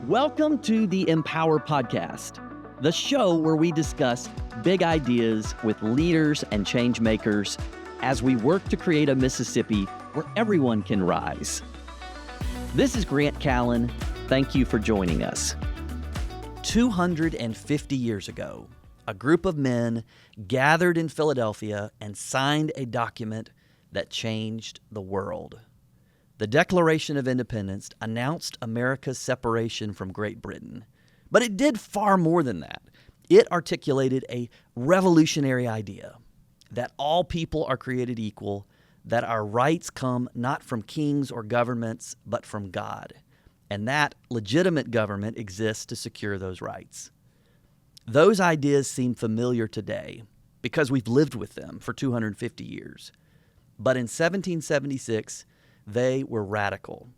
Welcome to the Empower Podcast, the show where we discuss big ideas with leaders and change makers as we work to create a Mississippi where everyone can rise. This is Grant Callen. Thank you for joining us. 250 years ago, a group of men gathered in Philadelphia and signed a document that changed the world. The Declaration of Independence announced America's separation from Great Britain. But it did far more than that. It articulated a revolutionary idea that all people are created equal, that our rights come not from kings or governments, but from God, and that legitimate government exists to secure those rights. Those ideas seem familiar today because we've lived with them for 250 years. But in 1776, they were radical.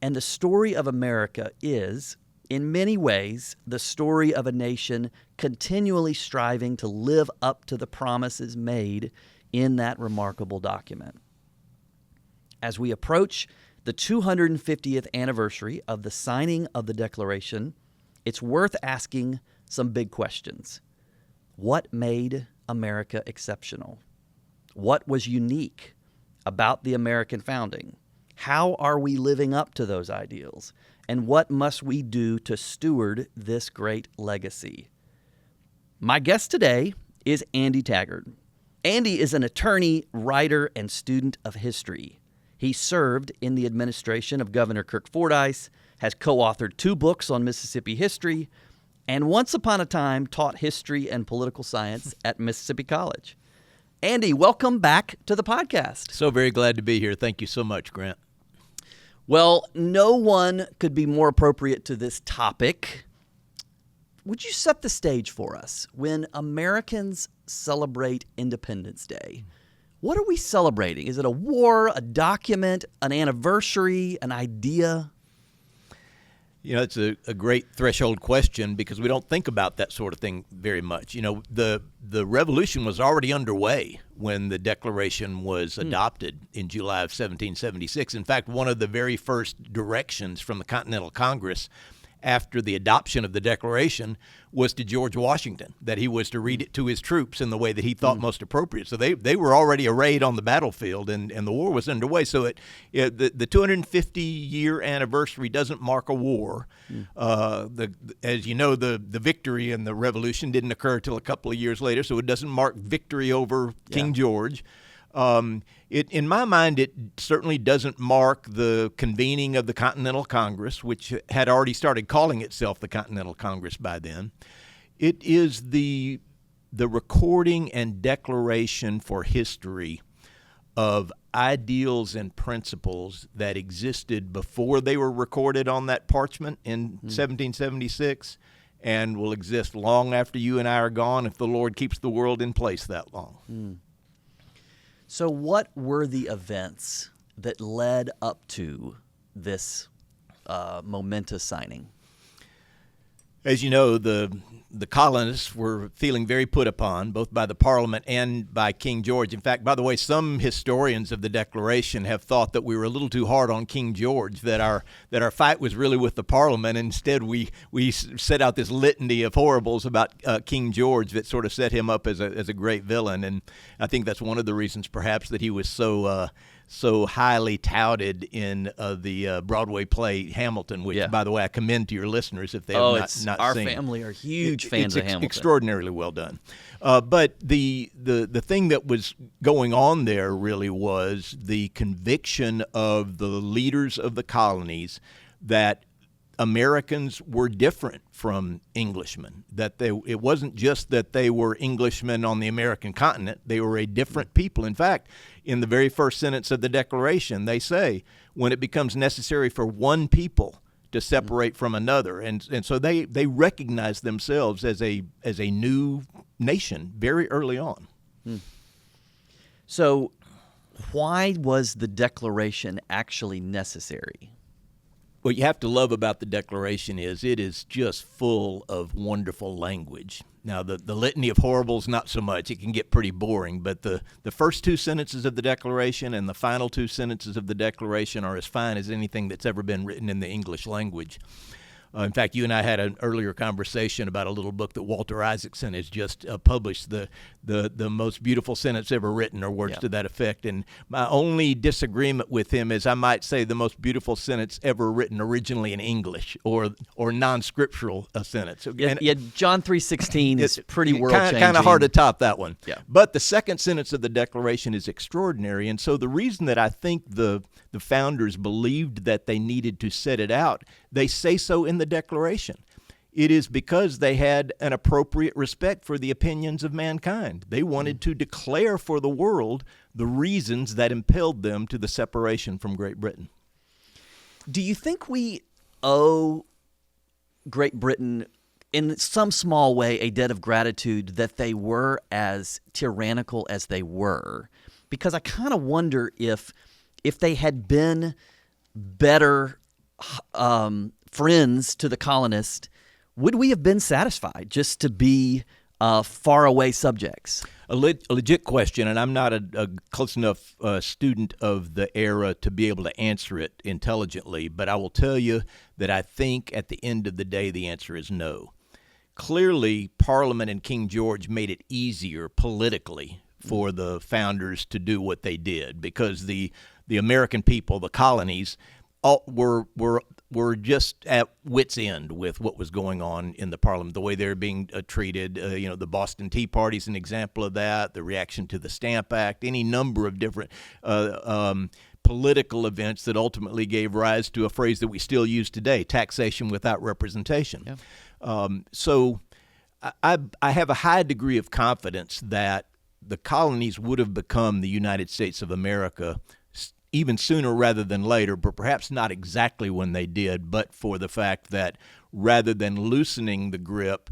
And the story of America is, in many ways, the story of a nation continually striving to live up to the promises made in that remarkable document. As we approach the 250th anniversary of the signing of the Declaration, it's worth asking some big questions. What made America exceptional? What was unique about the American founding? How are we living up to those ideals? And what must we do to steward this great legacy? My guest today is Andy Taggart. Andy is an attorney, writer, and student of history. He served in the administration of Governor Kirk Fordyce, has co-authored 2 books on Mississippi history, and once upon a time taught history and political science at Mississippi College. Andy, welcome back to the podcast. So very glad to be here. Thank you so much, Grant. Well, no one could be more appropriate to this topic. Would you set the stage for us? When Americans celebrate Independence Day, what are we celebrating? Is it a war, a document, an anniversary, an idea? You know, it's a great threshold question because we don't think about that sort of thing very much. You know, the revolution was already underway when the Declaration was adopted in July of 1776. In fact, one of the very first directions from the Continental Congress after the adoption of the Declaration was to George Washington, that he was to read it to his troops in the way that he thought most appropriate. So they were already arrayed on the battlefield, and the war was underway. So the 250-year anniversary doesn't mark a war. As you know, the victory in the Revolution didn't occur till a couple of years later, so it doesn't mark victory over King George. In my mind, it certainly doesn't mark the convening of the Continental Congress, which had already started calling itself the Continental Congress by then. It is the recording and declaration for history of ideals and principles that existed before they were recorded on that parchment in 1776 and will exist long after you and I are gone if the Lord keeps the world in place that long. So what were the events that led up to this momentous signing? As you know, the colonists were feeling very put upon, both by the Parliament and by King George. In fact, by the way, some historians of the Declaration have thought that we were a little too hard on King George, that our fight was really with the Parliament. Instead, we set out this litany of horribles about King George that sort of set him up as a great villain. And I think that's one of the reasons, perhaps, that he was so highly touted in the Broadway play Hamilton, which, by the way, I commend to your listeners if they have not seen. Our family are huge fans of Hamilton. Extraordinarily well done. But the thing that was going on there really was the conviction of the leaders of the colonies that Americans were different from Englishmen, that it wasn't just that they were Englishmen on the American continent, they were a different people. In fact, in the very first sentence of the Declaration, they say, when it becomes necessary for one people to separate from another. And so they recognize themselves as a new nation very early on. So why was the Declaration actually necessary? What you have to love about the Declaration is it is just full of wonderful language. Now, the litany of horribles, not so much. It can get pretty boring, but the first two sentences of the Declaration and the final two sentences of the Declaration are as fine as anything that's ever been written in the English language. In fact, you and I had an earlier conversation about a little book that Walter Isaacson has just published, the most beautiful sentence ever written, or words to that effect. And my only disagreement with him is I might say the most beautiful sentence ever written originally in English, or non-scriptural sentence. Yeah, John 3:16 is pretty world-changing. Kind of hard to top that one. Yeah. But the second sentence of the Declaration is extraordinary. And so the reason that I think the founders believed that they needed to set it out, they say so in the Declaration. It is because they had an appropriate respect for the opinions of mankind. They wanted to declare for the world the reasons that impelled them to the separation from Great Britain. Do you think we owe Great Britain, in some small way, a debt of gratitude that they were as tyrannical as they were? Because I kind of wonder if they had been better friends to the colonists, would we have been satisfied just to be faraway subjects? A legit question, and I'm not a close enough student of the era to be able to answer it intelligently, but I will tell you that I think at the end of the day the answer is no. Clearly, Parliament and King George made it easier politically for the founders to do what they did, because the American people, the colonies, were just at wit's end with what was going on in the Parliament, the way they were being treated. The Boston Tea Party is an example of that, the reaction to the Stamp Act, any number of different political events that ultimately gave rise to a phrase that we still use today, taxation without representation. Yeah. So I have a high degree of confidence that the colonies would have become the United States of America even sooner rather than later, but perhaps not exactly when they did, but for the fact that rather than loosening the grip,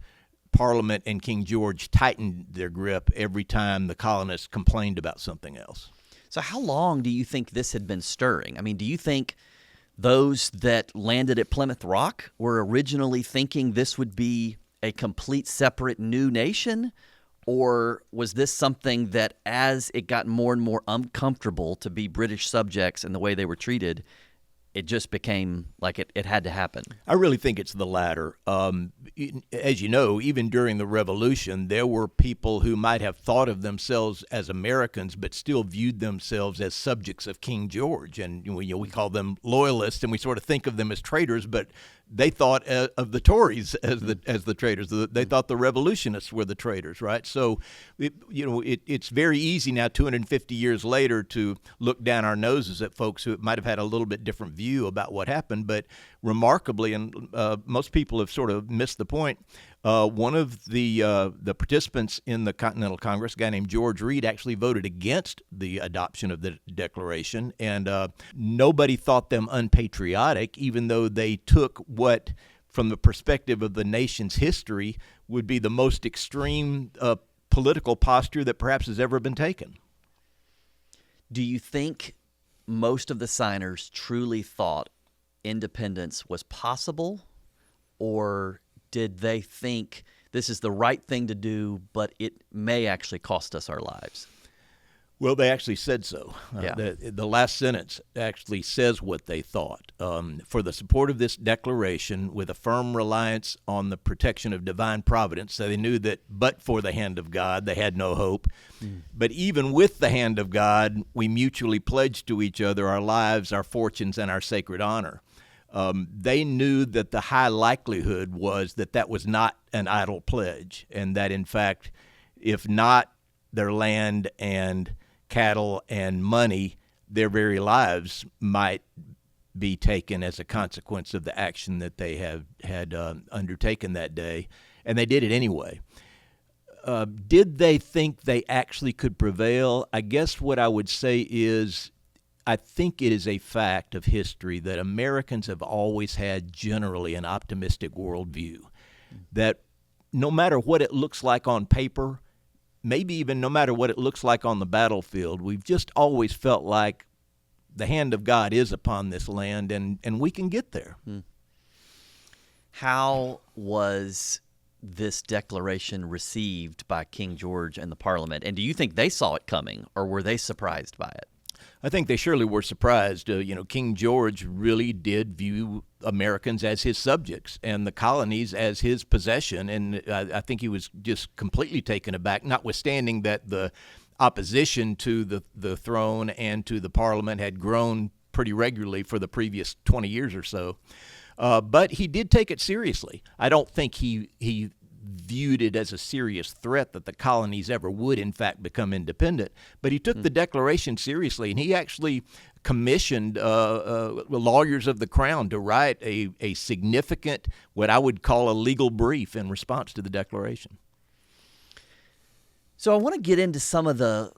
Parliament and King George tightened their grip every time the colonists complained about something else. So how long do you think this had been stirring? I mean, do you think those that landed at Plymouth Rock were originally thinking this would be a complete separate new nation? Or was this something that as it got more and more uncomfortable to be British subjects and the way they were treated, it just became like it had to happen? I really think it's the latter. As you know, even during the Revolution, there were people who might have thought of themselves as Americans but still viewed themselves as subjects of King George. And we call them loyalists, and we sort of think of them as traitors, but they thought of the Tories as the traitors. They thought the revolutionists were the traitors, right? So, it's very easy now, 250 years later, to look down our noses at folks who might have had a little bit different view about what happened. But remarkably, and most people have sort of missed the point, one of the participants in the Continental Congress, a guy named George Read, actually voted against the adoption of the Declaration, and nobody thought them unpatriotic, even though they took what, from the perspective of the nation's history, would be the most extreme political posture that perhaps has ever been taken. Do you think most of the signers truly thought independence was possible, or did they think this is the right thing to do, but it may actually cost us our lives? Well, they actually said so. Yeah. The last sentence actually says what they thought. For the support of this declaration, with a firm reliance on the protection of divine providence, so they knew that but for the hand of God, they had no hope. But even with the hand of God, we mutually pledged to each other our lives, our fortunes, and our sacred honor. They knew that the high likelihood was that was not an idle pledge, and that, in fact, if not their land and cattle and money, their very lives might be taken as a consequence of the action that they had undertaken that day, and they did it anyway. Did they think they actually could prevail? I guess what I would say is, I think it is a fact of history that Americans have always had generally an optimistic worldview, that no matter what it looks like on paper, maybe even no matter what it looks like on the battlefield, we've just always felt like the hand of God is upon this land, and we can get there. How was this declaration received by King George and the Parliament? And do you think they saw it coming, or were they surprised by it? I think they surely were surprised. King George really did view Americans as his subjects and the colonies as his possession, and I think he was just completely taken aback, notwithstanding that the opposition to the throne and to the Parliament had grown pretty regularly for the previous 20 years or so. But he did take it seriously. I don't think he viewed it as a serious threat that the colonies ever would, in fact, become independent. But he took the Declaration seriously, and he actually commissioned lawyers of the Crown to write a significant, what I would call a legal brief in response to the Declaration. So I want to get into some of the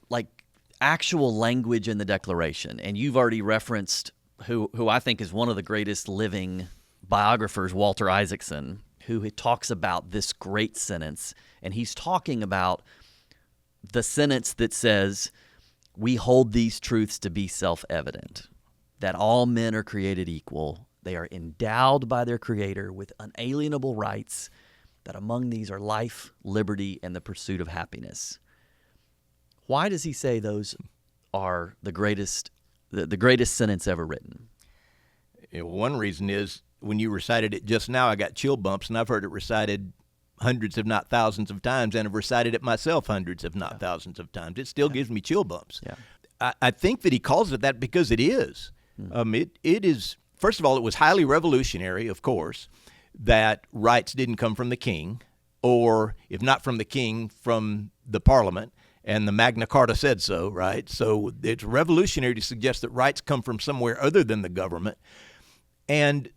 actual language in the Declaration, and you've already referenced who I think is one of the greatest living biographers, Walter Isaacson, who talks about this great sentence, and he's talking about the sentence that says, "We hold these truths to be self-evident, that all men are created equal. They are endowed by their Creator with unalienable rights, that among these are life, liberty, and the pursuit of happiness." Why does he say those are the greatest sentence ever written? One reason is, when you recited it just now, I got chill bumps, and I've heard it recited hundreds, if not thousands of times, and have recited it myself hundreds, if not thousands of times. It still gives me chill bumps. Yeah. I think that he calls it that because it is. It is, first of all, it was highly revolutionary, of course, that rights didn't come from the king, or if not from the king, from the Parliament, and the Magna Carta said so, right? So it's revolutionary to suggest that rights come from somewhere other than the government. And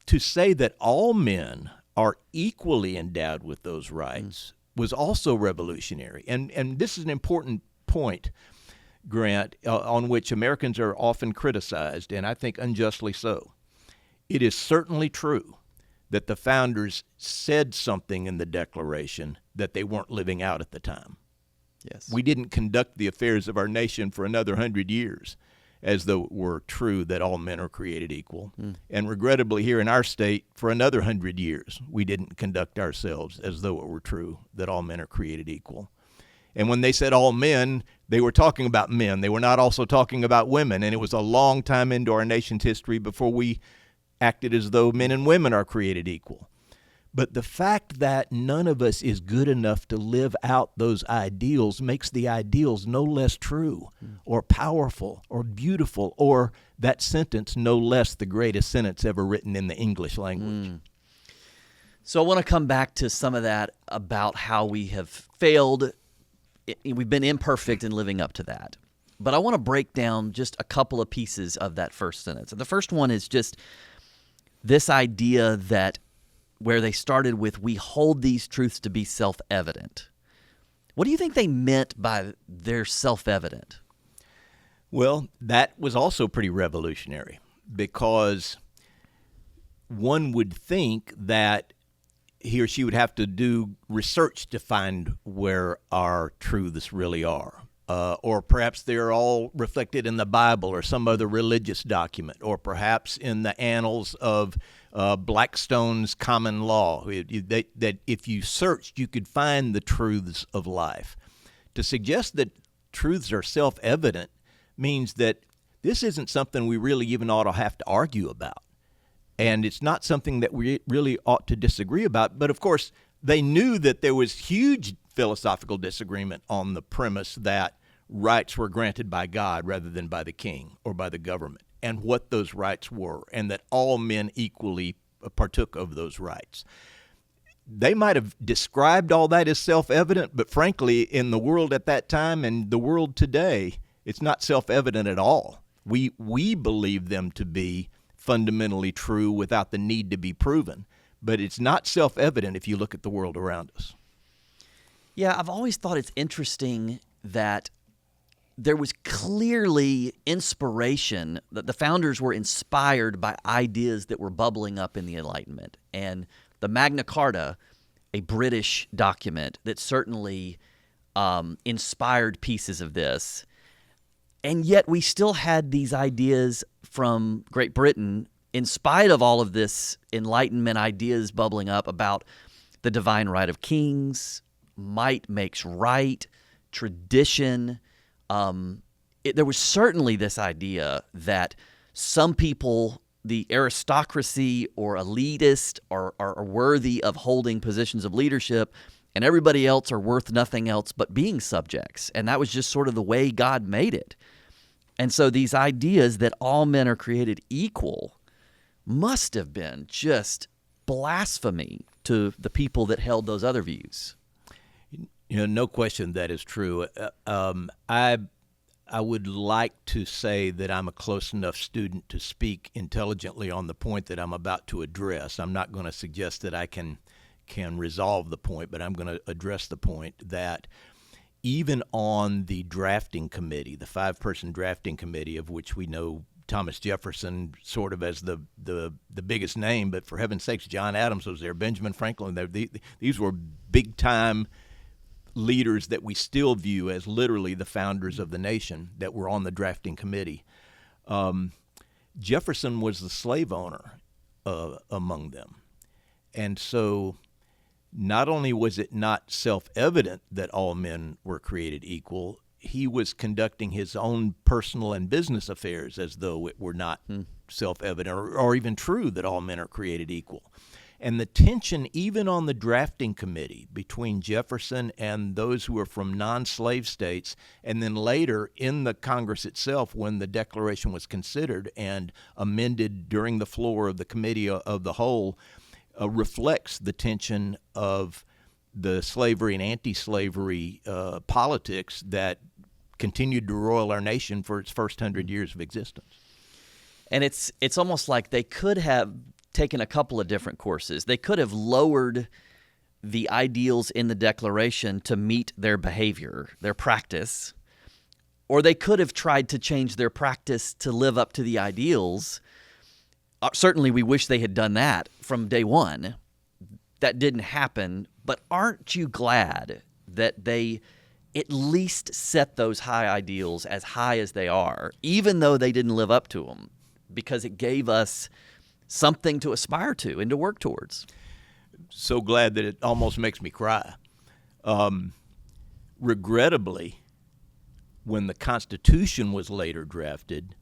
to say that all men are equally endowed with those rights was also revolutionary. And this is an important point, Grant, on which Americans are often criticized, and I think unjustly so. It is certainly true that the founders said something in the Declaration that they weren't living out at the time. Yes. We didn't conduct the affairs of our nation for another 100 years as though it were true that all men are created equal. And regrettably, here in our state, for another 100 years, we didn't conduct ourselves as though it were true that all men are created equal. And when they said all men, they were talking about men. They were not also talking about women. And it was a long time into our nation's history before we acted as though men and women are created equal. But the fact that none of us is good enough to live out those ideals makes the ideals no less true or powerful or beautiful, or that sentence no less the greatest sentence ever written in the English language. So I want to come back to some of that about how we have failed. We've been imperfect in living up to that. But I want to break down just a couple of pieces of that first sentence. And the first one is just this idea that where they started with, "We hold these truths to be self-evident." What do you think they meant by their self-evident? Well, that was also pretty revolutionary, because one would think that he or she would have to do research to find where our truths really are. Or perhaps they're all reflected in the Bible or some other religious document, or perhaps in the annals of Blackstone's common law, that if you searched, you could find the truths of life. To suggest that truths are self-evident means that this isn't something we really even ought to have to argue about. And it's not something that we really ought to disagree about. But, of course, they knew that there was huge philosophical disagreement on the premise that rights were granted by God rather than by the king or by the government, and what those rights were, and that all men equally partook of those rights. They might have described all that as self-evident, but frankly, in the world at that time and the world today, it's not self-evident at all. We believe them to be fundamentally true without the need to be proven, but it's not self-evident if you look at the world around us. Yeah, I've always thought it's interesting that there was clearly inspiration, that the founders were inspired by ideas that were bubbling up in the Enlightenment. And the Magna Carta, a British document that certainly inspired pieces of this, And yet we still had these ideas from Great Britain, in spite of all of this Enlightenment ideas bubbling up about the divine right of kings, might makes right, tradition. There was certainly this idea that some people, the aristocracy or elitist, are worthy of holding positions of leadership, and everybody else are worth nothing else but being subjects. And that was just sort of the way God made it. And so these ideas that all men are created equal must have been just blasphemy to the people that held those other views. No question that is true. I would like to say that I'm a close enough student to speak intelligently on the point that I'm about to address. I'm not going to suggest that I can resolve the point, but I'm going to address the point that even on the drafting committee, the 5-person drafting committee, of which we know Thomas Jefferson sort of as the biggest name, but for heaven's sakes, John Adams was there, Benjamin Franklin. These were big-time leaders that we still view as literally the founders of the nation that were on the drafting committee. Jefferson was the slave owner among them. And so not only was it not self-evident that all men were created equal, he was conducting his own personal and business affairs as though it were not self-evident or even true that all men are created equal. And the tension, even on the drafting committee, between Jefferson and those who were from non-slave states, and then later in the Congress itself, when the Declaration was considered and amended during the floor of the Committee of the Whole, reflects the tension of the slavery and anti-slavery politics that continued to roil our nation for its first 100 years of existence. And it's almost like they could have taken a couple of different courses. They could have lowered the ideals in the Declaration to meet their behavior, their practice, or they could have tried to change their practice to live up to the ideals. Certainly, we wish they had done that from day one. That didn't happen, but aren't you glad that they at least set those high ideals as high as they are, even though they didn't live up to them, because it gave us something to aspire to and to work towards? So glad that it almost makes me cry. Regrettably, when the Constitution was later drafted,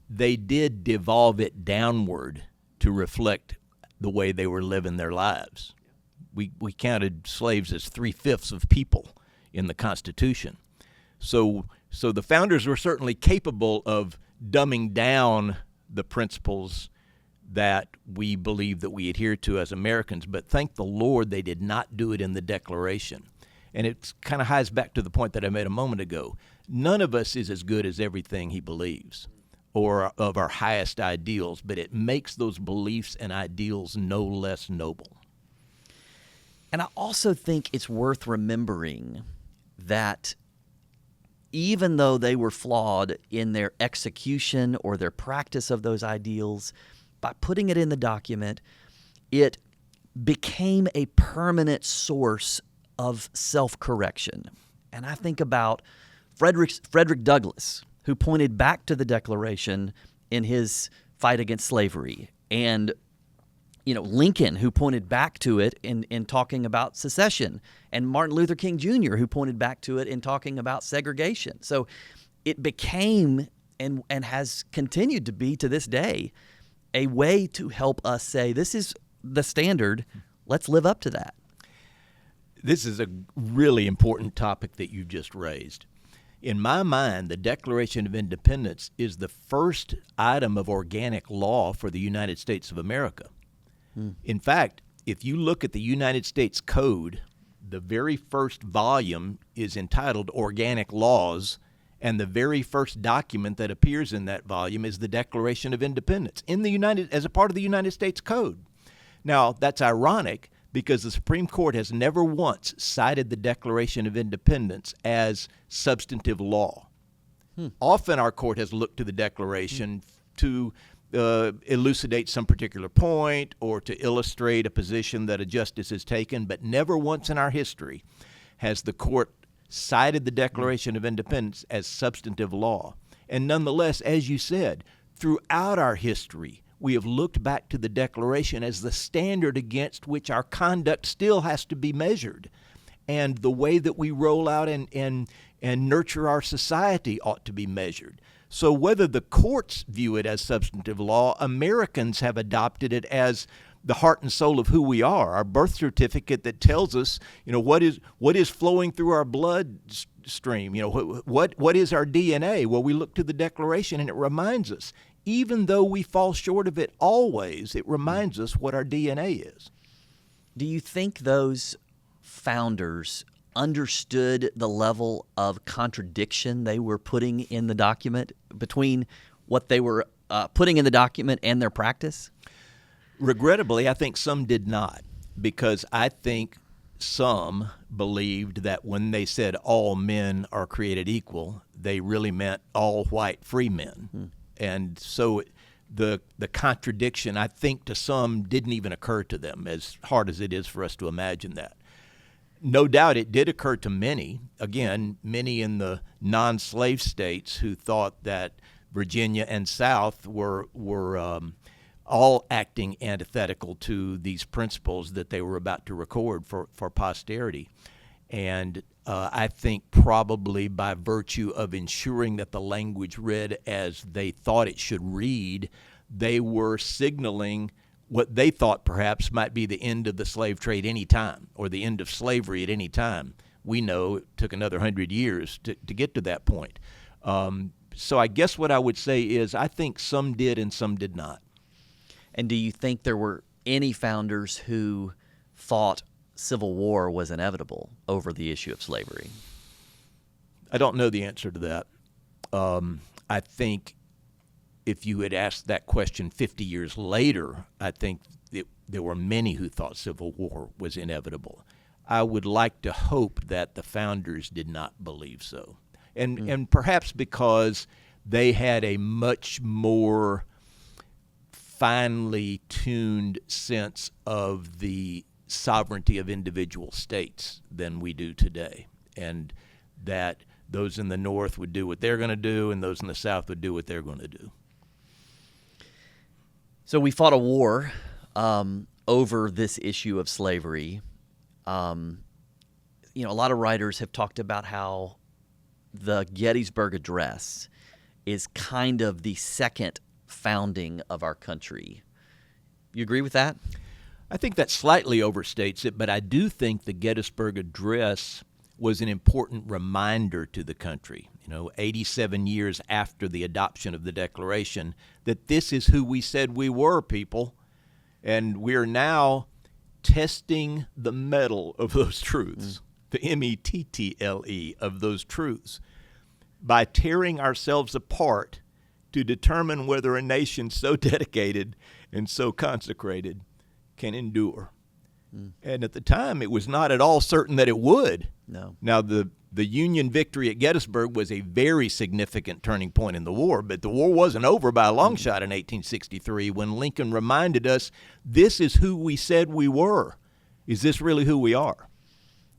they did devolve it downward to reflect the way they were living their lives. We counted slaves as 3/5 of people in the Constitution. So the founders were certainly capable of dumbing down the principles that we believe that we adhere to as Americans, but thank the Lord they did not do it in the Declaration. And it kind of hies back to the point that I made a moment ago. None of us is as good as everything he believes or of our highest ideals, but it makes those beliefs and ideals no less noble. And I also think it's worth remembering that even though they were flawed in their execution or their practice of those ideals, by putting it in the document, it became a permanent source of self-correction. And I think about Frederick Douglass, who pointed back to the Declaration in his fight against slavery, and Lincoln, who pointed back to it in talking about secession, and Martin Luther King Jr., who pointed back to it in talking about segregation. So it became and has continued to be to this day a way to help us say, this is the standard, let's live up to that. This is a really important topic that you just raised. In my mind, the Declaration of Independence is the first item of organic law for the United States of America. In fact, if you look at the United States Code, the very first volume is entitled Organic Laws, and the very first document that appears in that volume is the Declaration of Independence as a part of the United States Code. Now, that's ironic because the Supreme Court has never once cited the Declaration of Independence as substantive law. Often our court has looked to the Declaration to elucidate some particular point or to illustrate a position that a justice has taken, but never once in our history has the court cited the Declaration of Independence as substantive law. And nonetheless, as you said, throughout our history, we have looked back to the Declaration as the standard against which our conduct still has to be measured. And the way that we roll out and nurture our society ought to be measured. So whether the courts view it as substantive law, Americans have adopted it as the heart and soul of who we are, our birth certificate that tells us, what is flowing through our blood stream, what is our DNA? Well, we look to the Declaration and it reminds us, even though we fall short of it always, it reminds us what our DNA is. Do you think those founders understood the level of contradiction they were putting in the document between what they were putting in the document and their practice? Regrettably, I think some did not, because I think some believed that when they said all men are created equal, they really meant all white free men. And so the contradiction, I think, to some didn't even occur to them, as hard as it is for us to imagine that. No doubt it did occur to many, again, many in the non-slave states who thought that Virginia and South were all acting antithetical to these principles that they were about to record for posterity. And I think probably by virtue of ensuring that the language read as they thought it should read, they were signaling what they thought perhaps might be the end of the slave trade any time, or the end of slavery at any time. We know it took another 100 years to get to that point. So I guess what I would say is I think some did and some did not. And do you think there were any founders who thought civil war was inevitable over the issue of slavery? I don't know the answer to that. I think if you had asked that question 50 years later, I think there were many who thought civil war was inevitable. I would like to hope that the founders did not believe so. And perhaps because they had a much more finely tuned sense of the sovereignty of individual states than we do today, and that those in the North would do what they're going to do and those in the South would do what they're going to do. So we fought a war over this issue of slavery. A lot of writers have talked about how the Gettysburg Address is kind of the second founding of our country. You agree with that? I think that slightly overstates it, but I do think the Gettysburg Address was an important reminder to the country, 87 years after the adoption of the Declaration, that this is who we said we were, people. And we're now testing the mettle of those truths, the mettle of those truths, by tearing ourselves apart to determine whether a nation so dedicated and so consecrated can endure. And at the time, it was not at all certain that it would. No. Now, the Union victory at Gettysburg was a very significant turning point in the war, but the war wasn't over by a long shot in 1863 when Lincoln reminded us, this is who we said we were. Is this really who we are?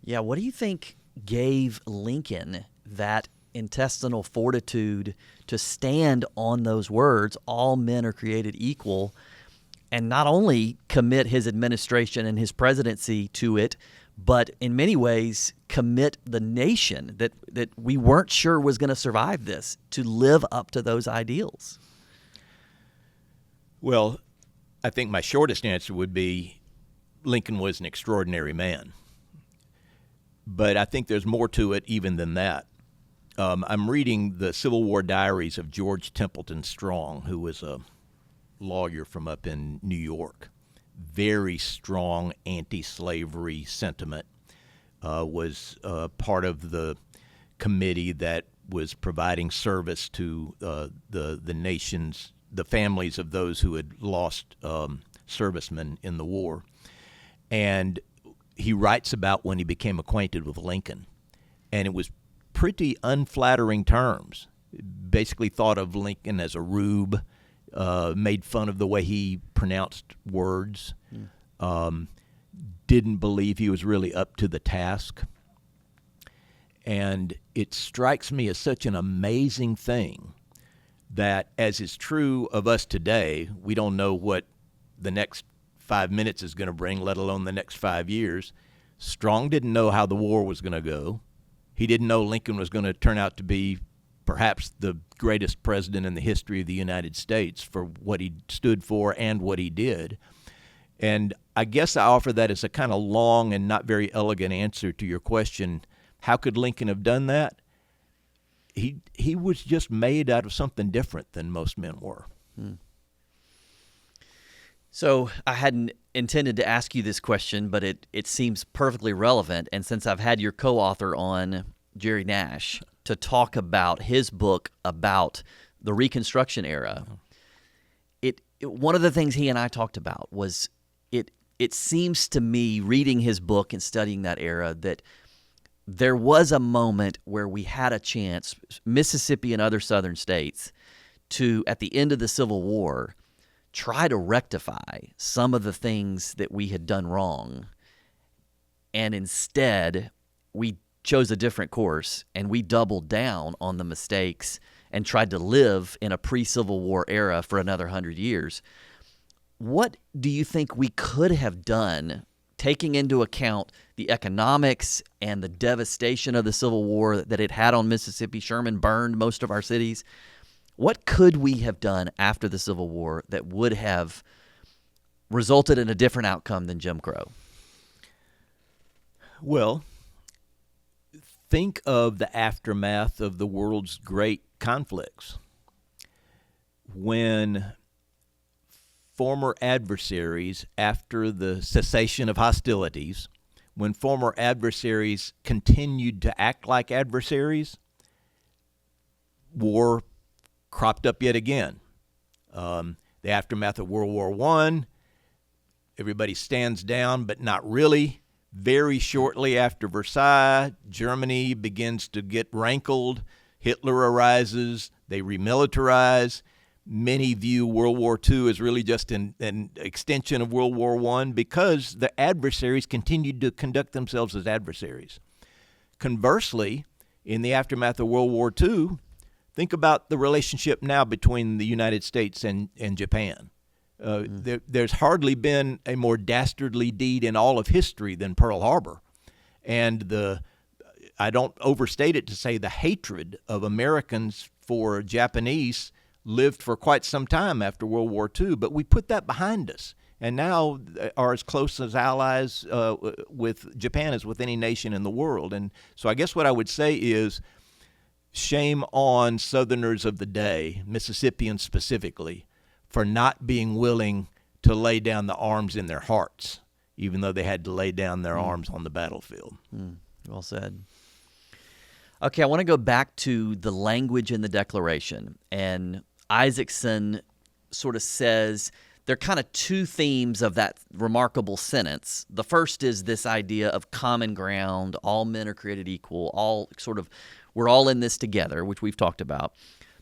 Yeah, what do you think gave Lincoln that intestinal fortitude to stand on those words, all men are created equal, and not only commit his administration and his presidency to it, but in many ways commit the nation that we weren't sure was going to survive this to live up to those ideals? Well, I think my shortest answer would be Lincoln was an extraordinary man. But I think there's more to it even than that. I'm reading the Civil War diaries of George Templeton Strong, who was a lawyer from up in New York. Very strong anti-slavery sentiment, was part of the committee that was providing service to the nation's, the families of those who had lost servicemen in the war. And he writes about when he became acquainted with Lincoln, and it was pretty unflattering terms. Basically thought of Lincoln as a rube, made fun of the way he pronounced words, didn't believe he was really up to the task. And it strikes me as such an amazing thing that, as is true of us today, we don't know what the next 5 minutes is going to bring, let alone the next 5 years. Strong didn't know how the war was going to go. He didn't know Lincoln was going to turn out to be perhaps the greatest president in the history of the United States for what he stood for and what he did. And I guess I offer that as a kind of long and not very elegant answer to your question, how could Lincoln have done that? He was just made out of something different than most men were. So I hadn't intended to ask you this question, but it seems perfectly relevant. And since I've had your co-author on, Jerry Nash, to talk about his book about the Reconstruction era, one of the things he and I talked about was it seems to me, reading his book and studying that era, that there was a moment where we had a chance, Mississippi and other southern states, to, at the end of the Civil War, try to rectify some of the things that we had done wrong. And instead, we chose a different course, and we doubled down on the mistakes and tried to live in a pre-Civil War era for another 100 years. What do you think we could have done, taking into account the economics and the devastation of the Civil War that it had on Mississippi? Sherman burned most of our cities. What could we have done after the Civil War that would have resulted in a different outcome than Jim Crow? Well, think of the aftermath of the world's great conflicts. When former adversaries, after the cessation of hostilities, when former adversaries continued to act like adversaries, war cropped up yet again. The aftermath of World War I, everybody stands down, but not really. Very shortly after Versailles, Germany begins to get rankled. Hitler arises. They remilitarize. Many view World War II as really just an extension of World War I because the adversaries continued to conduct themselves as adversaries. Conversely, in the aftermath of World War II, think about the relationship now between the United States and Japan. There's hardly been a more dastardly deed in all of history than Pearl Harbor. And I don't overstate it to say the hatred of Americans for Japanese lived for quite some time after World War II, but we put that behind us and now are as close as allies with Japan as with any nation in the world. And so I guess what I would say is shame on Southerners of the day, Mississippians specifically, for not being willing to lay down the arms in their hearts, even though they had to lay down their arms on the battlefield. Well said. Okay, I want to go back to the language in the Declaration. And Isaacson sort of says there are kind of two themes of that remarkable sentence. The first is this idea of common ground, all men are created equal, we're all in this together, which we've talked about.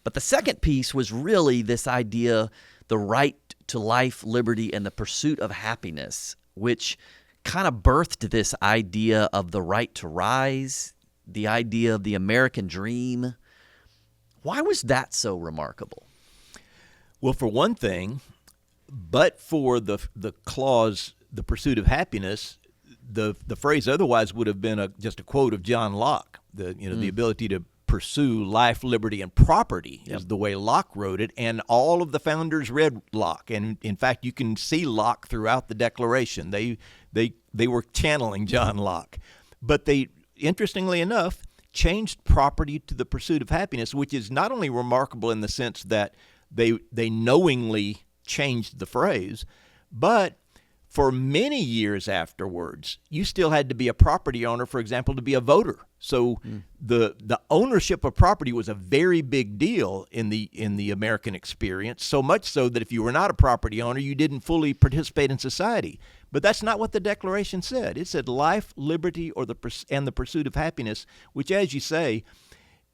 But the second piece was really this idea, the right to life, liberty, and the pursuit of happiness, which kind of birthed this idea of the right to rise, the idea of the American dream. Why was that so remarkable? Well, for one thing, but for the clause, the pursuit of happiness, the phrase otherwise would have been just a quote of John Locke. The ability to pursue life, liberty, and property is the way Locke wrote it, and all of the founders read Locke. And in fact, you can see Locke throughout the Declaration. They were channeling John Locke, but they, interestingly enough, changed property to the pursuit of happiness, which is not only remarkable in the sense that they knowingly changed the phrase, but for many years afterwards, you still had to be a property owner, for example, to be a voter. So the ownership of property was a very big deal in the American experience, so much so that if you were not a property owner, you didn't fully participate in society. But that's not what the Declaration said. It said life, liberty, and the pursuit of happiness, which, as you say,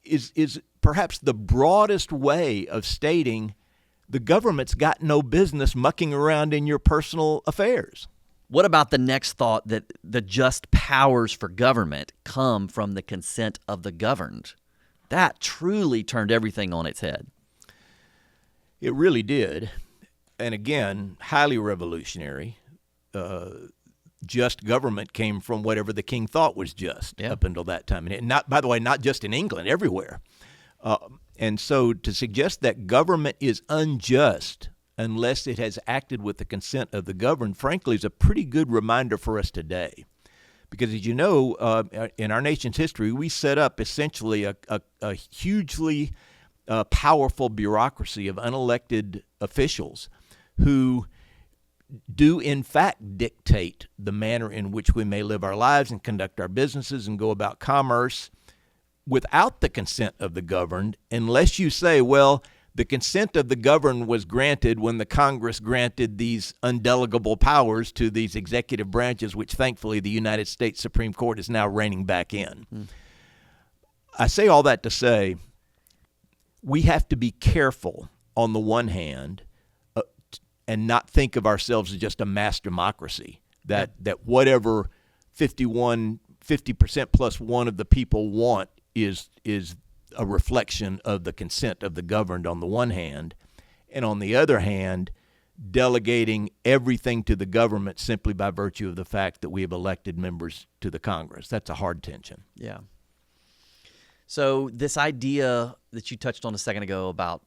is perhaps the broadest way of stating the government's got no business mucking around in your personal affairs. What about the next thought that the just powers for government come from the consent of the governed? That truly turned everything on its head. It really did. And again, highly revolutionary. Just government came from whatever the king thought was just up until that time. And not, by the way, not just in England, everywhere. And so to suggest that government is unjust unless it has acted with the consent of the governed, frankly, is a pretty good reminder for us today. Because as you know, in our nation's history, we set up essentially a hugely powerful bureaucracy of unelected officials who do in fact dictate the manner in which we may live our lives and conduct our businesses and go about commerce without the consent of the governed, unless you say, well, the consent of the governed was granted when the Congress granted these undelegable powers to these executive branches, which thankfully the United States Supreme Court is now reining back in. I say all that to say we have to be careful on the one hand and not think of ourselves as just a mass democracy, that whatever 50% plus one of the people want is a reflection of the consent of the governed on the one hand, and on the other hand, delegating everything to the government simply by virtue of the fact that we have elected members to the Congress. That's a hard tension. Yeah. So this idea that you touched on a second ago about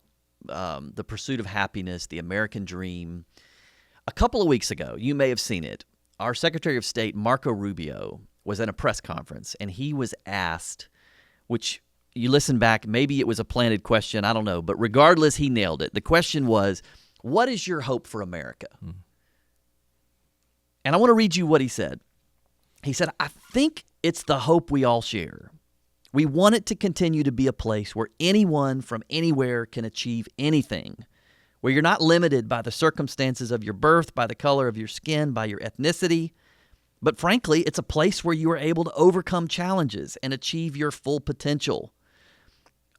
the pursuit of happiness, the American dream, a couple of weeks ago, you may have seen it, our Secretary of State, Marco Rubio, was at a press conference, and he was asked, which you listen back, maybe it was a planted question, I don't know, but regardless, he nailed it. The question was, what is your hope for America? And I want to read you what he said. He said, I think it's the hope we all share. We want it to continue to be a place where anyone from anywhere can achieve anything, where you're not limited by the circumstances of your birth, by the color of your skin, by your ethnicity. But frankly, it's a place where you are able to overcome challenges and achieve your full potential.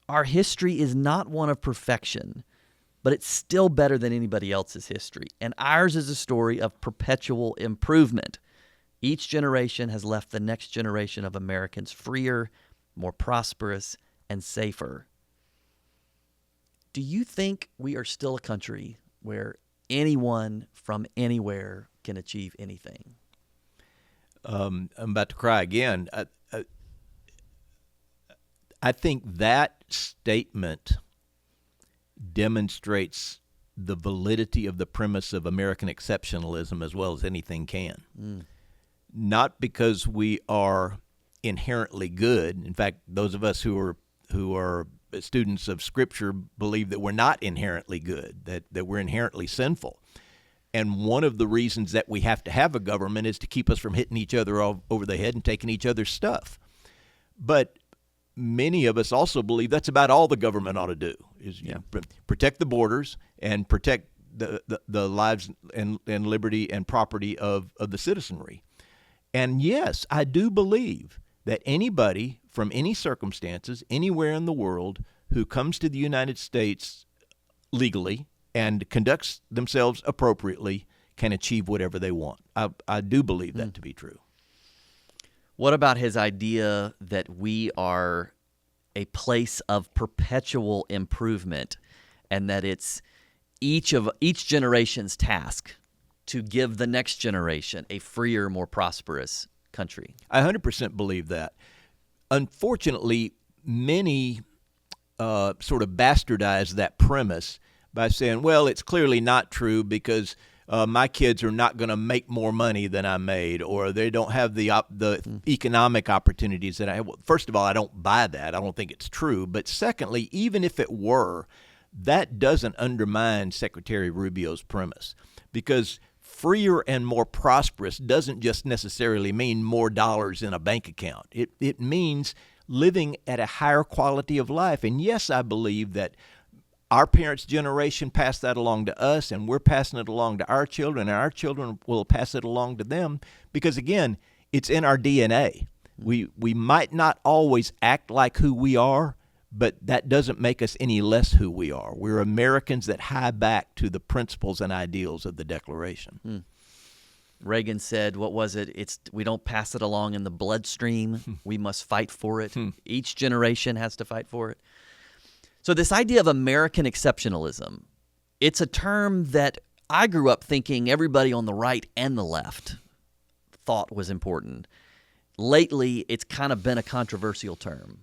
Our history is not one of perfection, but it's still better than anybody else's history. And ours is a story of perpetual improvement. Each generation has left the next generation of Americans freer, more prosperous, and safer. Do you think we are still a country where anyone from anywhere can achieve anything? I'm about to cry again. I think that statement demonstrates the validity of the premise of American exceptionalism as well as anything can. Not because we are inherently good. In fact, those of us who are students of Scripture believe that we're not inherently good, that we're inherently sinful. And one of the reasons that we have to have a government is to keep us from hitting each other over the head and taking each other's stuff. But many of us also believe that's about all the government ought to do, is protect the borders and protect the lives and liberty and property of the citizenry. And yes, I do believe that anybody from any circumstances, anywhere in the world, who comes to the United States legally and conducts themselves appropriately can achieve whatever they want. I do believe that to be true. What about his idea that we are a place of perpetual improvement and that it's each generation's task to give the next generation a freer, more prosperous country? I 100% believe that. Unfortunately, many sort of bastardize that premise by saying, well, it's clearly not true because my kids are not going to make more money than I made, or they don't have the economic opportunities that I have. First of all, I don't buy that. I don't think it's true. But secondly, even if it were, that doesn't undermine Secretary Rubio's premise, because freer and more prosperous doesn't just necessarily mean more dollars in a bank account. It means living at a higher quality of life. And yes, I believe that our parents' generation passed that along to us, and we're passing it along to our children, and our children will pass it along to them because, again, it's in our DNA. We might not always act like who we are, but that doesn't make us any less who we are. We're Americans that hie back to the principles and ideals of the Declaration. Reagan said, what was it? We don't pass it along in the bloodstream. We must fight for it. Each generation has to fight for it. So this idea of American exceptionalism, It's a term that I grew up thinking everybody on the right and the left thought was important. Lately, it's kind of been a controversial term.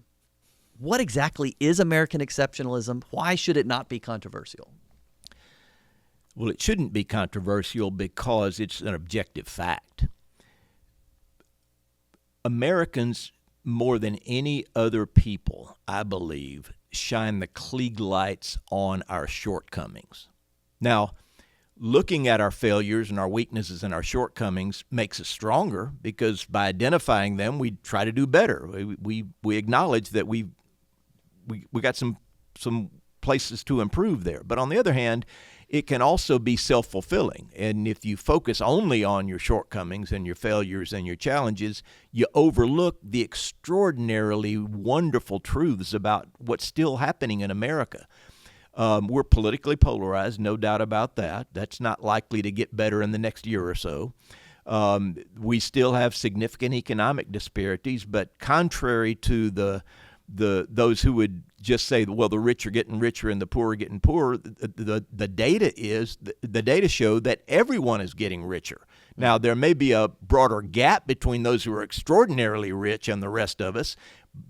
What exactly is American exceptionalism? Why should it not be controversial? Well, it shouldn't be controversial because it's an objective fact. Americans, more than any other people, I believe, shine the Klieg lights on our shortcomings. Now, looking at our failures and our weaknesses and our shortcomings makes us stronger because by identifying them, we try to do better. We acknowledge that we got some places to improve there. But on the other hand, it can also be self-fulfilling. And if you focus only on your shortcomings and your failures and your challenges, you overlook the extraordinarily wonderful truths about what's still happening in America. We're politically polarized, no doubt about that. That's not likely to get better in the next year or so. We still have significant economic disparities, but contrary to those who would just say, well, the rich are getting richer and the poor are getting poorer, the data show that everyone is getting richer. Now, there may be a broader gap between those who are extraordinarily rich and the rest of us,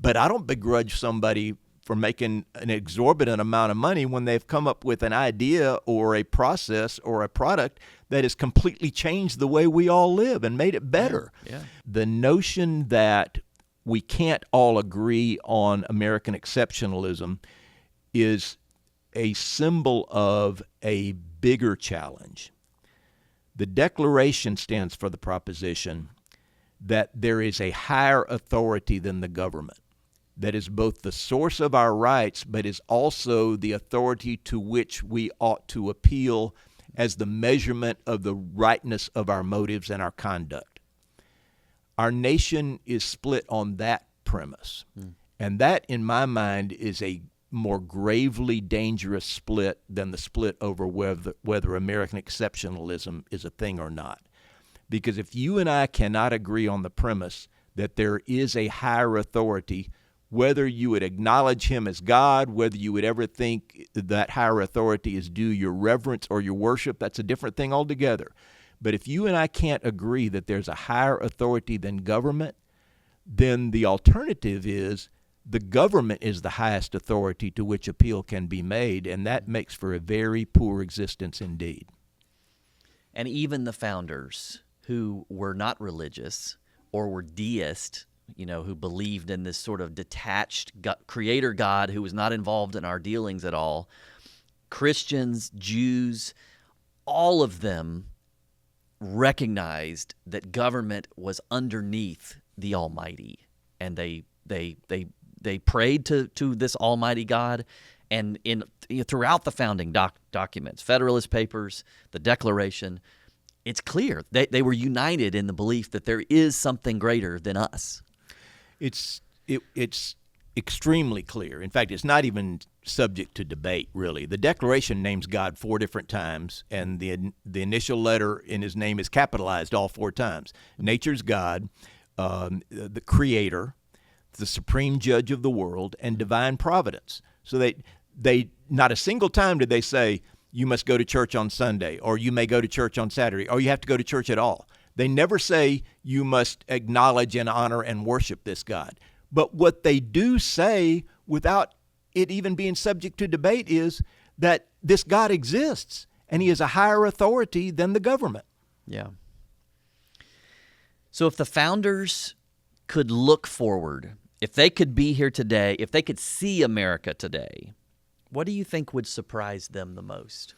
but I don't begrudge somebody for making an exorbitant amount of money when they've come up with an idea or a process or a product that has completely changed the way we all live and made it better. Yeah. The notion that we can't all agree on American exceptionalism is a symbol of a bigger challenge. The Declaration stands for the proposition that there is a higher authority than the government that is both the source of our rights, but is also the authority to which we ought to appeal as the measurement of the rightness of our motives and our conduct. Our nation is split on that premise. And that, in my mind, is a more gravely dangerous split than the split over whether American exceptionalism is a thing or not. Because if you and I cannot agree on the premise that there is a higher authority, whether you would acknowledge him as God, whether you would ever think that higher authority is due your reverence or your worship, that's a different thing altogether. But if you and I can't agree that there's a higher authority than government, then the alternative is the government is the highest authority to which appeal can be made, and that makes for a very poor existence indeed. And even the founders who were not religious or were deist, who believed in this sort of detached creator God who was not involved in our dealings at all, Christians, Jews, all of them recognized that government was underneath the Almighty, and they prayed to this Almighty God. And throughout the founding documents, Federalist Papers, the Declaration, it's clear they were united in the belief that there is something greater than us. It's extremely clear. In fact, it's not even subject to debate, really. The Declaration names God 4 different times, and the initial letter in his name is capitalized all 4 times. Nature's God, the Creator, the Supreme Judge of the world, and divine providence. So they not a single time did they say, you must go to church on Sunday, or you may go to church on Saturday, or you have to go to church at all. They never say you must acknowledge and honor and worship this God. But what they do say, without it even being subject to debate, is that this God exists, and he is a higher authority than the government. Yeah. So if the founders could look forward, if they could be here today, if they could see America today, what do you think would surprise them the most?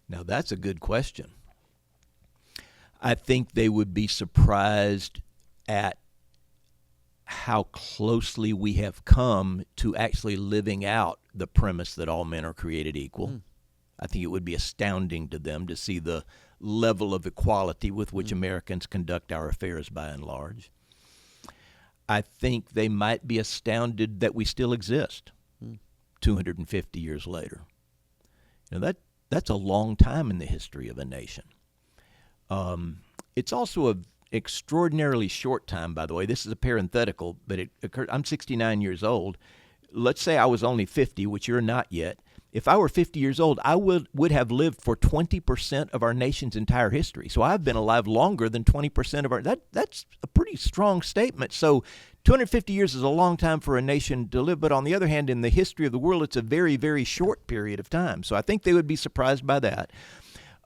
Now, that's a good question. I think they would be surprised at how closely we have come to actually living out the premise that all men are created equal. I think it would be astounding to them to see the level of equality with which Americans conduct our affairs by and large. I think they might be astounded that we still exist 250 years later. That's a long time in the history of a nation. It's also an extraordinarily short time, by the way. This is a parenthetical, but it occurred. I'm 69 years old. Let's say I was only 50, which you're not yet. if I were 50 years old, I would have lived for 20% of our nation's entire history. So I've been alive longer than 20% of our. That's a pretty strong statement. So 250 years is a long time for a nation to live. But on the other hand, in the history of the world, it's a very, very short period of time. So I think they would be surprised by that.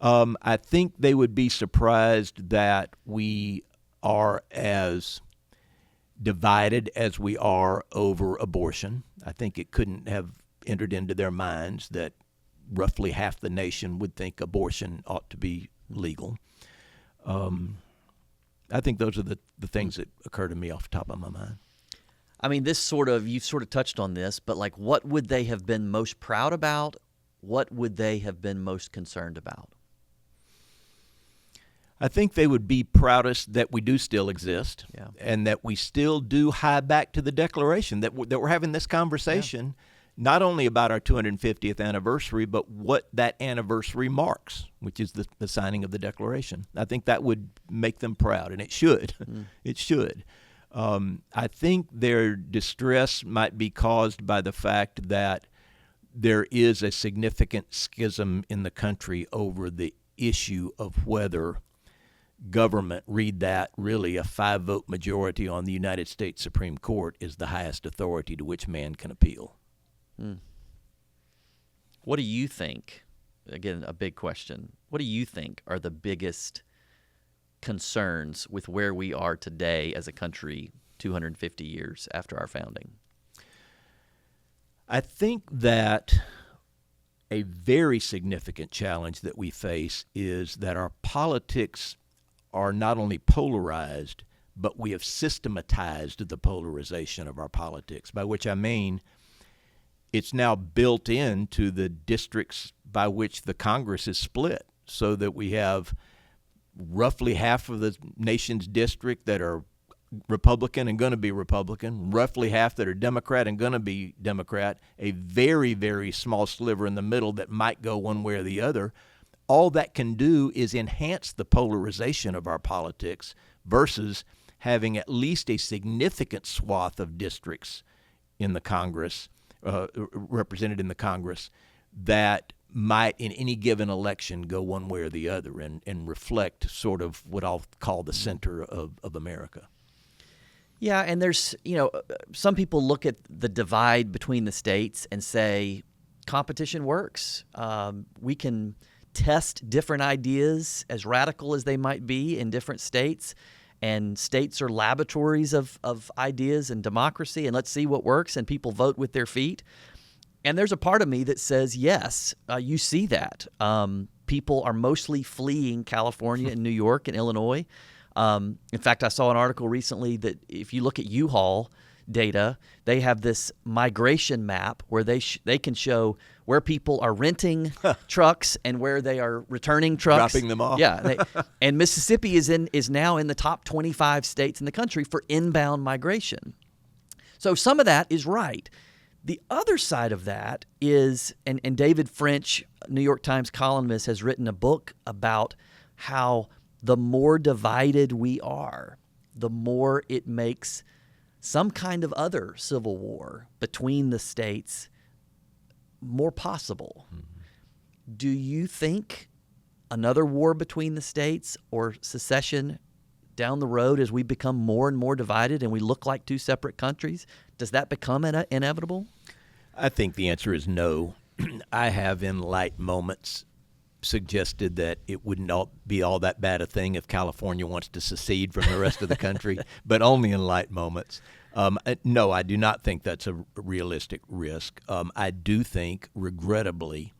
I think they would be surprised that we are as divided as we are over abortion. I think it couldn't have entered into their minds that roughly half the nation would think abortion ought to be legal. I think those are the things that occur to me off the top of my mind. I mean, you've sort of touched on this, but like, what would they have been most proud about? What would they have been most concerned about? I think they would be proudest that we do still exist, and that we still do hie back to the Declaration, that we're having this conversation not only about our 250th anniversary, but what that anniversary marks, which is the signing of the Declaration. I think that would make them proud, and it should. It should. I think their distress might be caused by the fact that there is a significant schism in the country over the issue of whether government, read that, really a 5-vote majority on the United States Supreme Court is the highest authority to which man can appeal. What do you think, again, a big question, what do you think are the biggest concerns with where we are today as a country 250 years after our founding? I think that a very significant challenge that we face is that our politics are not only polarized, but we have systematized the polarization of our politics, by which I mean it's now built into the districts by which the Congress is split, so that we have roughly half of the nation's district that are Republican and going to be Republican, roughly half that are Democrat and going to be Democrat, a very, very small sliver in the middle that might go one way or the other. All that can do is enhance the polarization of our politics versus having at least a significant swath of districts in the Congress, represented in the Congress, that might in any given election go one way or the other and reflect sort of what I'll call the center of America. Yeah, and there's, some people look at the divide between the states and say competition works. We can test different ideas, as radical as they might be, in different states, and states are laboratories of ideas and democracy, and let's see what works, and people vote with their feet. And there's a part of me that says, yes, you see that. People are mostly fleeing California and New York and Illinois. In fact, I saw an article recently that if you look at U-Haul data, they have this migration map where they can show where people are renting trucks and where they are returning trucks, dropping them off. Yeah, and Mississippi is now in the top 25 states in the country for inbound migration. So some of that is right. The other side of that is, and David French, New York Times columnist, has written a book about how the more divided we are, the more it makes some kind of other civil war between the states more possible. Mm-hmm. Do you think another war between the states or secession down the road, as we become more and more divided and we look like two separate countries, does that become inevitable? I think the answer is no. I have in light moments suggested that it wouldn't be all that bad a thing if California wants to secede from the rest of the country, but only in light moments. No, I do not think that's a realistic risk. I do think, regrettably,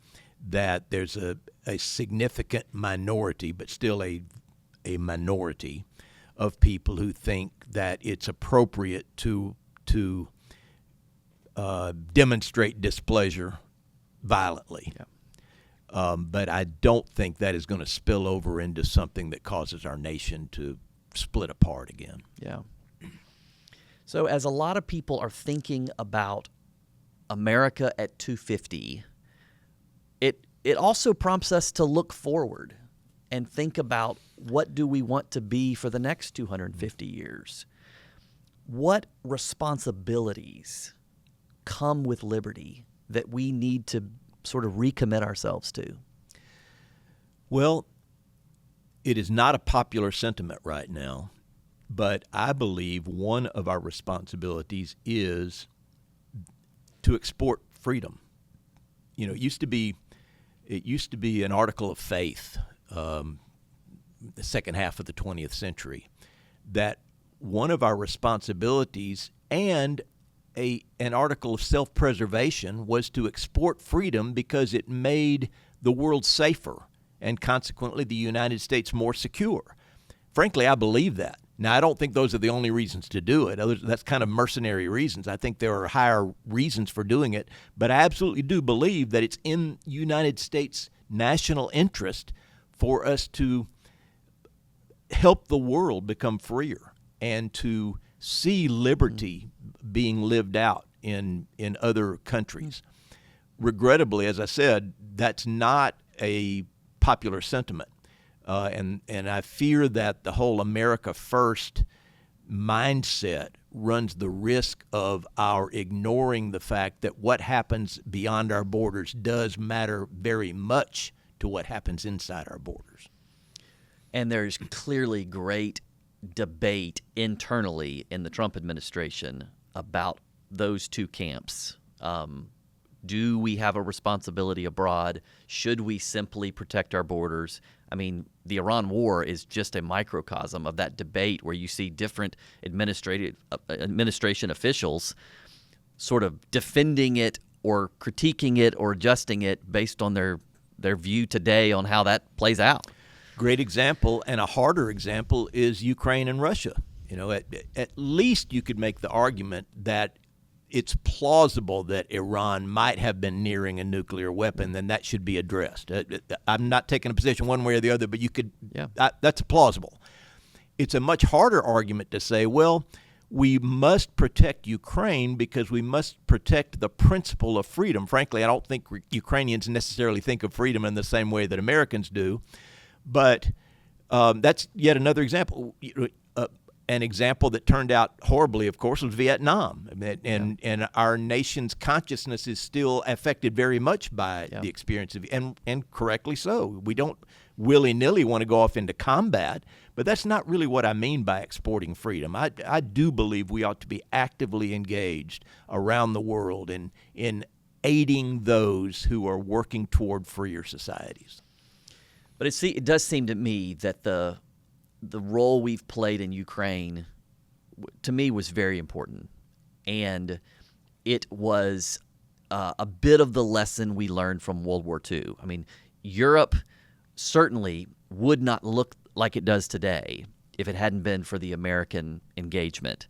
that there's a significant minority, but still a minority of people who think that it's appropriate to demonstrate displeasure violently. Yeah. But I don't think that is going to spill over into something that causes our nation to split apart again. Yeah. So as a lot of people are thinking about America at 250, it also prompts us to look forward and think about, what do we want to be for the next 250 years? What responsibilities come with liberty that we need to sort of recommit ourselves to? Well, it is not a popular sentiment right now, but I believe one of our responsibilities is to export freedom. You know, it used to be an article of faith, the second half of the 20th century, that one of our responsibilities and an article of self-preservation was to export freedom because it made the world safer and consequently the United States more secure. Frankly, I believe that. Now, I don't think those are the only reasons to do it. That's kind of mercenary reasons. I think there are higher reasons for doing it, but I absolutely do believe that it's in United States national interest for us to help the world become freer and to see liberty being lived out in other countries. Regrettably, as I said, that's not a popular sentiment. And I fear that the whole America First mindset runs the risk of our ignoring the fact that what happens beyond our borders does matter very much to what happens inside our borders. And there's clearly great debate internally in the Trump administration about those two camps. Do we have a responsibility abroad? Should we simply protect our borders? I mean, the Iran war is just a microcosm of that debate where you see different administration officials sort of defending it or critiquing it or adjusting it based on their view today on how that plays out. Great example, and a harder example is Ukraine and Russia. You know, at least you could make the argument that it's plausible that Iran might have been nearing a nuclear weapon, then that should be addressed. I'm not taking a position one way or the other, but you could. Yeah. That's plausible. It's a much harder argument to say, well, we must protect Ukraine because we must protect the principle of freedom. Frankly, I don't think Ukrainians necessarily think of freedom in the same way that Americans do, but that's yet another example. An example that turned out horribly, of course, was Vietnam. And our nation's consciousness is still affected very much by the experience of, and correctly so. We don't willy-nilly want to go off into combat, but that's not really what I mean by exporting freedom. I do believe we ought to be actively engaged around the world in aiding those who are working toward freer societies. But it does seem to me that the role we've played in Ukraine, to me, was very important. And it was a bit of the lesson we learned from World War II. I mean, Europe certainly would not look like it does today if it hadn't been for the American engagement.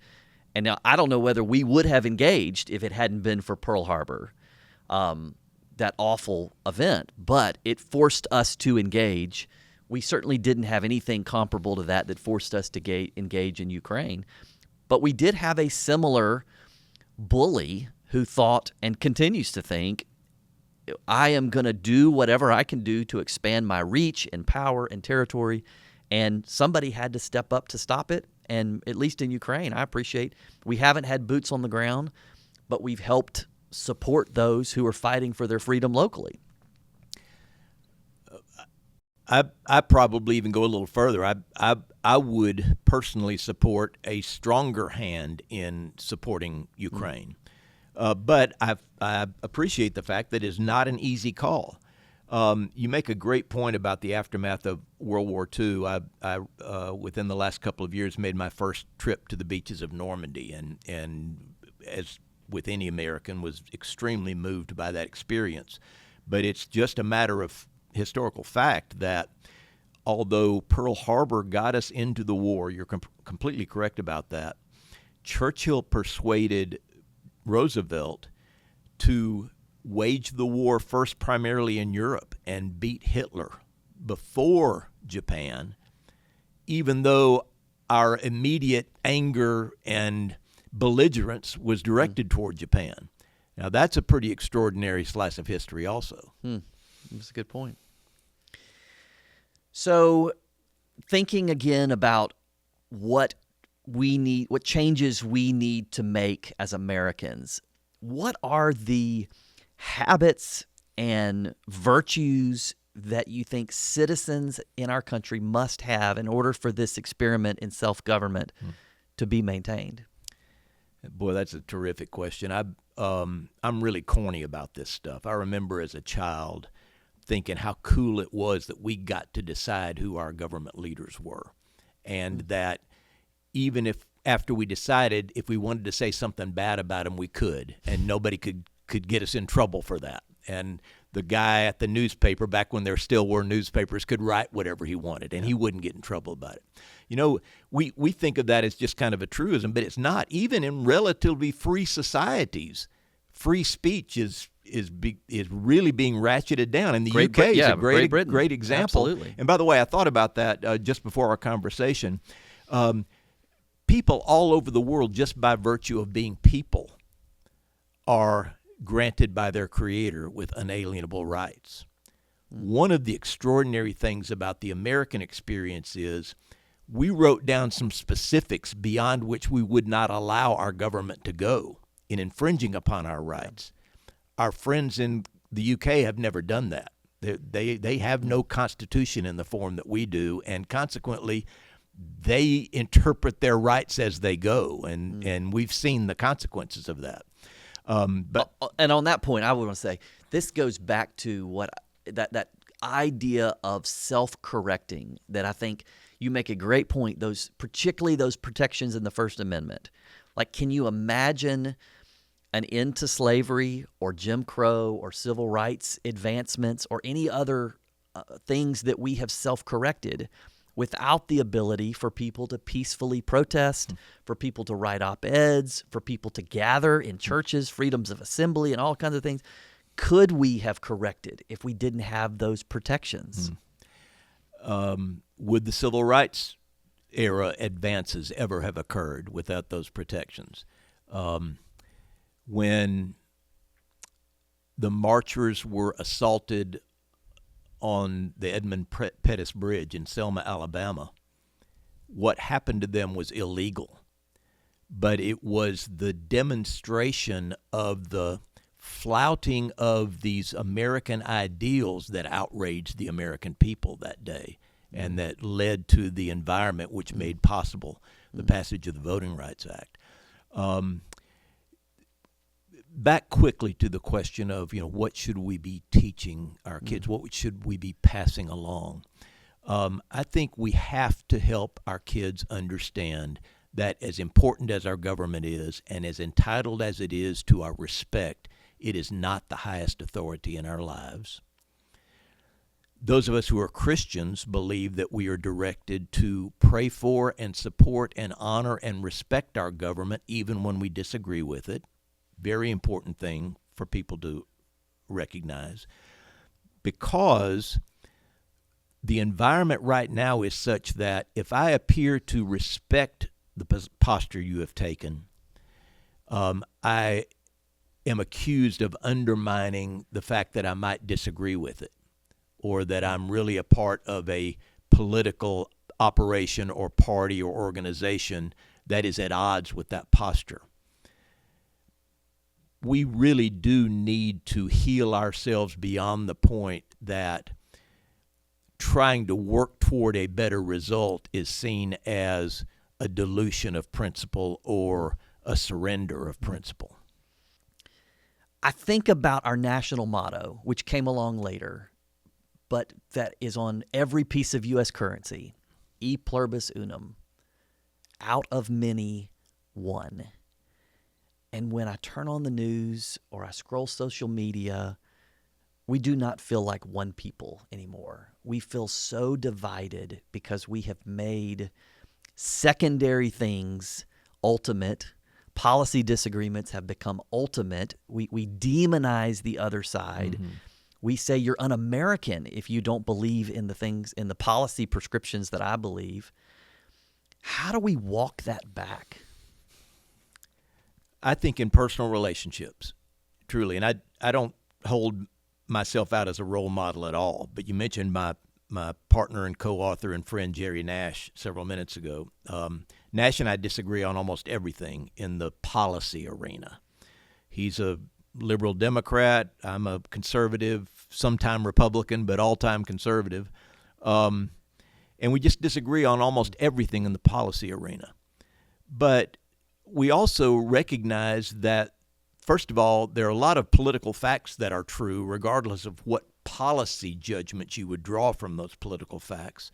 And now I don't know whether we would have engaged if it hadn't been for Pearl Harbor, that awful event. But it forced us to engage. We certainly didn't have anything comparable to that forced us to engage in Ukraine. But we did have a similar bully who thought and continues to think, I am going to do whatever I can do to expand my reach and power and territory. And somebody had to step up to stop it. And at least in Ukraine, I appreciate we haven't had boots on the ground, but we've helped support those who are fighting for their freedom locally. I probably even go a little further. I would personally support a stronger hand in supporting Ukraine. But I appreciate the fact that it's not an easy call. You make a great point about the aftermath of World War II. I within the last couple of years, made my first trip to the beaches of Normandy, and as with any American, was extremely moved by that experience. But it's just a matter of historical fact that although Pearl Harbor got us into the war, you're completely correct about that, Churchill persuaded Roosevelt to wage the war first primarily in Europe and beat Hitler before Japan, even though our immediate anger and belligerence was directed toward Japan. Now, that's a pretty extraordinary slice of history also. That's a good point. So, thinking again about what changes we need to make as Americans, what are the habits and virtues that you think citizens in our country must have in order for this experiment in self-government to be maintained? Boy, that's a terrific question. I'm really corny about this stuff. I remember as a child thinking how cool it was that we got to decide who our government leaders were, and that even if after we decided if we wanted to say something bad about them, we could, and nobody could get us in trouble for that. And the guy at the newspaper, back when there still were newspapers, could write whatever he wanted, and he wouldn't get in trouble about it. You know, we think of that as just kind of a truism, but it's not. Even in relatively free societies, free speech is really being ratcheted down. And the UK is a great example. Absolutely. And by the way, I thought about that just before our conversation. People all over the world, just by virtue of being people, are granted by their Creator with unalienable rights. One of the extraordinary things about the American experience is we wrote down some specifics beyond which we would not allow our government to go in infringing upon our rights. Our friends in the UK have never done that. They have no constitution in the form that we do, and consequently, they interpret their rights as they go, and we've seen the consequences of that. And on that point, I would want to say this goes back to what that idea of self-correcting that I think you make a great point. Particularly those protections in the First Amendment. Like, can you imagine an end to slavery or Jim Crow or civil rights advancements or any other things that we have self-corrected without the ability for people to peacefully protest, for people to write op-eds, for people to gather in churches, freedoms of assembly, and all kinds of things? Could we have corrected if we didn't have those protections? Would the civil rights era advances ever have occurred without those protections? When the marchers were assaulted on the Edmund Pettus Bridge in Selma, Alabama, what happened to them was illegal. But it was the demonstration of the flouting of these American ideals that outraged the American people that day, and that led to the environment which made possible the passage of the Voting Rights Act. Back quickly to the question of, what should we be teaching our kids? What should we be passing along? I think we have to help our kids understand that as important as our government is and as entitled as it is to our respect, it is not the highest authority in our lives. Those of us who are Christians believe that we are directed to pray for and support and honor and respect our government even when we disagree with it. Very important thing for people to recognize, because the environment right now is such that if I appear to respect the posture you have taken, I am accused of undermining the fact that I might disagree with it, or that I'm really a part of a political operation or party or organization that is at odds with that posture. We really do need to heal ourselves beyond the point that trying to work toward a better result is seen as a dilution of principle or a surrender of principle. I think about our national motto, which came along later, but that is on every piece of U.S. currency, E pluribus unum, out of many, one. And when I turn on the news or I scroll social media, we do not feel like one people anymore. We feel so divided because we have made secondary things ultimate. Policy disagreements have become ultimate. We demonize the other side. Mm-hmm. We say you're un-American if you don't believe in the things, in the policy prescriptions that I believe. How do we walk that back? I think in personal relationships, truly, and I don't hold myself out as a role model at all, but you mentioned my partner and co-author and friend Jerry Nash several minutes ago. Nash and I disagree on almost everything in the policy arena. He's a liberal Democrat. I'm a conservative, sometime Republican, but all-time conservative. And we just disagree on almost everything in the policy arena. But we also recognize that, first of all, there are a lot of political facts that are true, regardless of what policy judgments you would draw from those political facts.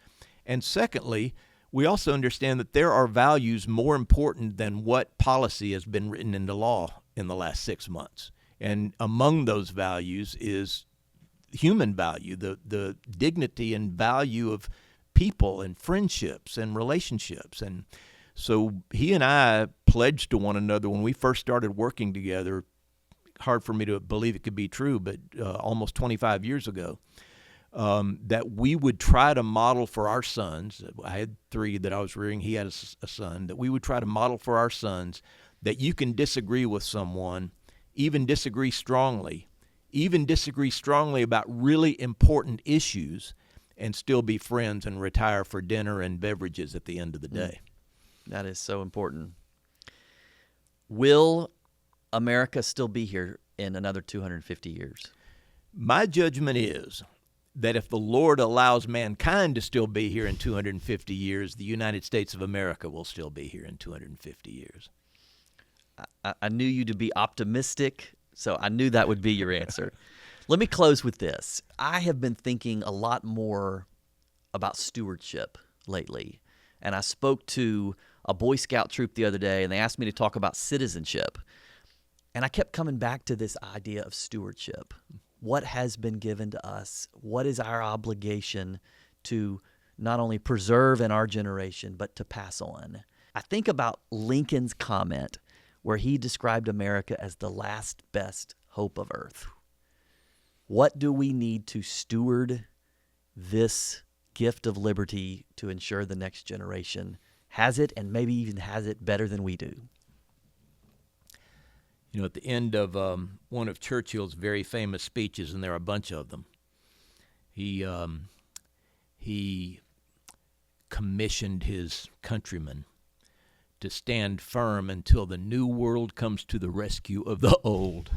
And secondly, we also understand that there are values more important than what policy has been written into law in the last 6 months. And among those values is human value, the dignity and value of people and friendships and relationships. And so he and I pledged to one another when we first started working together, hard for me to believe it could be true, but almost 25 years ago, that we would try to model for our sons. I had 3 that I was rearing. He had a son. That we would try to model for our sons that you can disagree with someone, even disagree strongly about really important issues, and still be friends and retire for dinner and beverages at the end of the day. That is so important. Will America still be here in another 250 years? My judgment is that if the Lord allows mankind to still be here in 250 years, the United States of America will still be here in 250 years. I knew you to be optimistic, so I knew that would be your answer. Let me close with this. I have been thinking a lot more about stewardship lately, and I spoke to a Boy Scout troop the other day, and they asked me to talk about citizenship. And I kept coming back to this idea of stewardship. What has been given to us? What is our obligation to not only preserve in our generation, but to pass on? I think about Lincoln's comment where he described America as the last best hope of earth. What do we need to steward this gift of liberty to ensure the next generation has it, and maybe even has it better than we do? You know, at the end of one of Churchill's very famous speeches, and there are a bunch of them, he commissioned his countrymen to stand firm until the new world comes to the rescue of the old.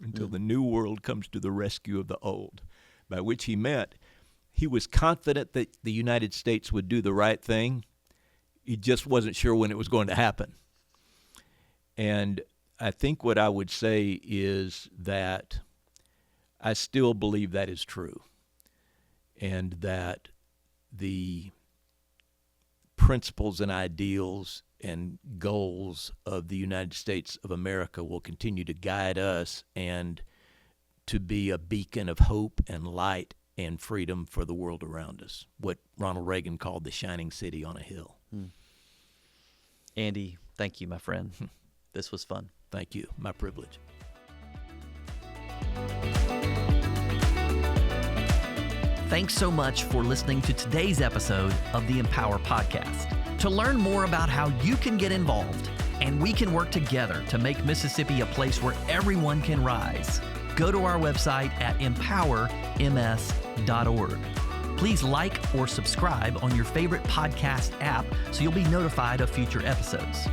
Until the new world comes to the rescue of the old, by which he meant he was confident that the United States would do the right thing. He just wasn't sure when it was going to happen. And I think what I would say is that I still believe that is true, and that the principles and ideals and goals of the United States of America will continue to guide us and to be a beacon of hope and light and freedom for the world around us, what Ronald Reagan called the shining city on a hill. Andy, thank you, my friend. This was fun. Thank you. My privilege. Thanks so much for listening to today's episode of the Empower Podcast. To learn more about how you can get involved and we can work together to make Mississippi a place where everyone can rise, go to our website at empowerms.org. Please like or subscribe on your favorite podcast app so you'll be notified of future episodes.